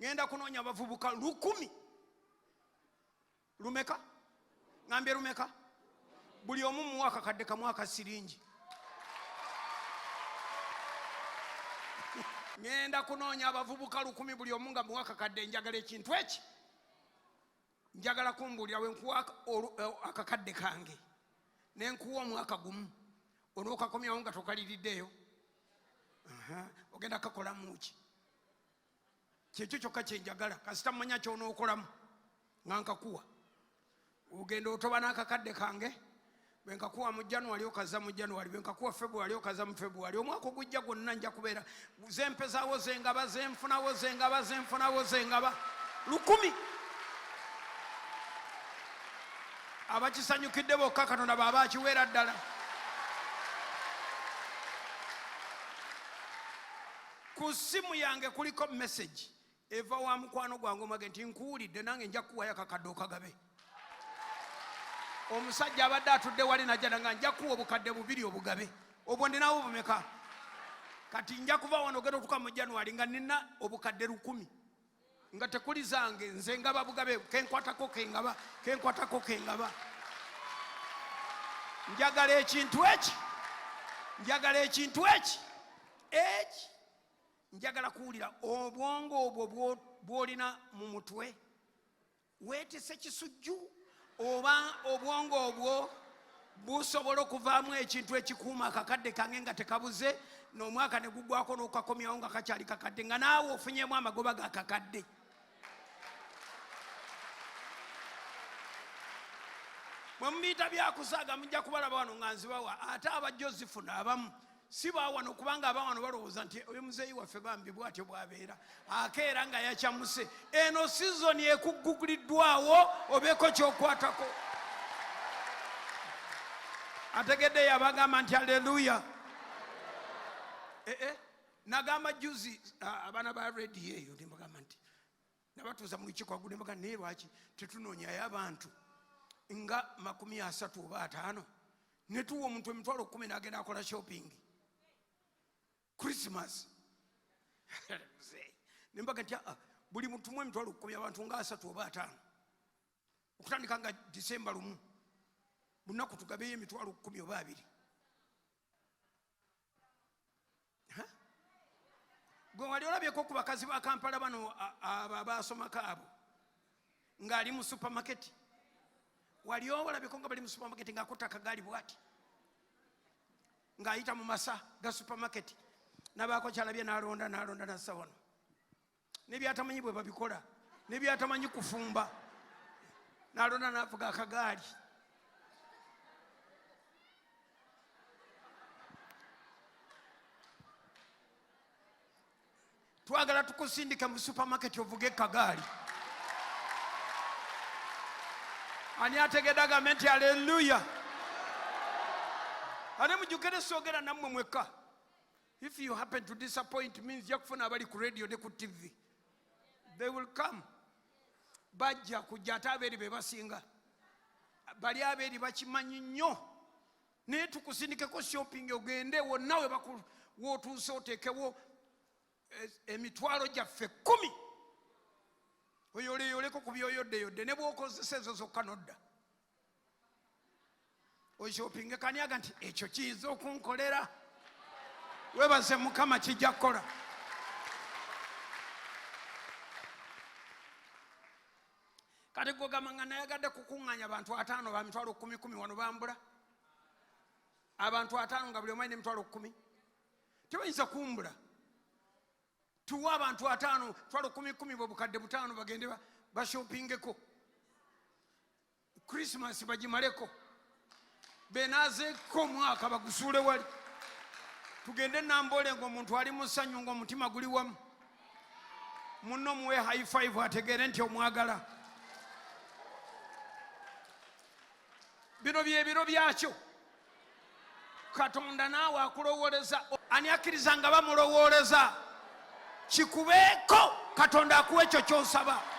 ngenda kunoonya abavubuka 10. Lumeka? Ngambye lumeka? Buli omu mu mwaka kadde kamwaka siringi. Ngenda kunoonya abavubuka 10 buli omu nga mu mwaka kadde njagala ekintu eki. Njagala kumbuulira we nkuwa akakadde kange. Ne nkuwa omwaka gumu. Onookakomyawo nga tokaliriddeyo. Ogenda kakolamu ki? Kyekyo kyokka kye njagala. Kasita mmanya ky'onookolamu nga nkakuwa. Ogenda otoba n'akakadde kange. Bwe nkakuwa mu January okaza mu January. Bwe nkakuwa February okaza mu February. Omwaka ogujja gwonna nja kubeera zempezaawo zengaba zenfunawo zengaba zenfunawo zengaba 10. Abakisanyukidde bokka Katonda baba akiweera ddala. Ku simu yange kuliko message eva wa mukwano gwange omage nti nkuwulidde nange nja kuwayo akakadde okagabe. Omusajja abadde atudde wali najja nga nja kuwa obukadde 2 obugabe. Obwo ndinawo bumeka? Kati nja kuva wano ogenda okutuuka mu January nga nina obukadde 10 nga tekuli zange nze ngaba bugabe kenkwatako kengaba kenkwatako kengaba. Njagala ekintu eki. Njagala ekintu eki. Njagala kuwulira obwongo obwo bw'olina mu mutwe weetese kisujju oba obwongo obwo busobola okuvaamu ekintu ekikuuma akakadde kange nga tekabuze n'omwaka ne gugwako n'okakomyawo nga kakyali kakadde nga naawe ofunyemu amagoba ga kakadde. Bwe mumiyita byakusaaga mujja kubalaba wano nga nzibawa ate aba Joseph n'abamu si baawano kubanga abawano balowooza nti oyo muzeeyi waffe bambi bw'atyo bw'abeera akeera nga yakyamuse. Eno sizoni ekugguliddwawo obeeko ky'okwatako. Ategedde yabagamba nti haleluya. Nagamba juzi abaana ba rediyo eyo nembagamba nti nabatuuza mu lukiiko waggulu nembaga naye lwaki tetunoonyayo abantu nga 30 oba 50 ne tuwa omuntu emitwalo 10 n'agenda akola shopping Christmas. Nembaga nti buli muntu mu emitwalo 10 abantu nga 3 oba 5 okutandika nga December 1 bunaku tugabeyo emitwalo 10 oba 2. Gwe wali olabyeko ku bakazi ba Kampala bano abasomako abo ng'ali mu supermarket? Wali olabyeko nga bali mu supermarket ng'akutte akagaali bw'ati ng'ayita mu masa ga supermarket nabaako kyalabye n'alonda nassa wano n'ebyatamanyi bwe babikola n'ebyatamanyi kufumba n'alonda n'avuga akagaali. Twagala tukusindika mu supermarket ovuge kagaali. Ani ategedde agambe nti haleluya. Ate mujjukire soogera nammwe mwekka. If you happen to disappoint means yakufuna abali ku radio ne ku TV. They will come. Bajja kujja ate abeeri be basinga. Bali abeeri bakimanyi nnyo. Naye tukusindikeko shopping ogende wonna wootuuse oteekewo emitwalo gyaffe 10 oyoleyoleko ku byoyoddeyodde ne bw'okozesa ezo zokka nodda oshopinge kaniaga nti ekyo kiyinza okunkolera. Webaze Mukama kijja kukola. Kati gwe gamba nga nayagadde kukuŋŋaanya abantu 5 ba mitwalo 10 wano bambula abantu 5 nga buli omu alina emitwalo 10 tebayinza kumbula. Tuwa abantu 5 twalo 10 bobukadde 5 bagende bashoppingeko Christmas bagimaleko benazeeko omwaka bagusuule wali tugende Nambole ng'omuntu ali mu ssanyu ng'omutima guli wamu munno muwe high five ategeere nti omwagala. Bino byebiro byakyo Katonda naawe akulowooleza. Ani akkiriza nga bamulowooleza kikubeeko Katonda akuwa ekyo ky'osaba.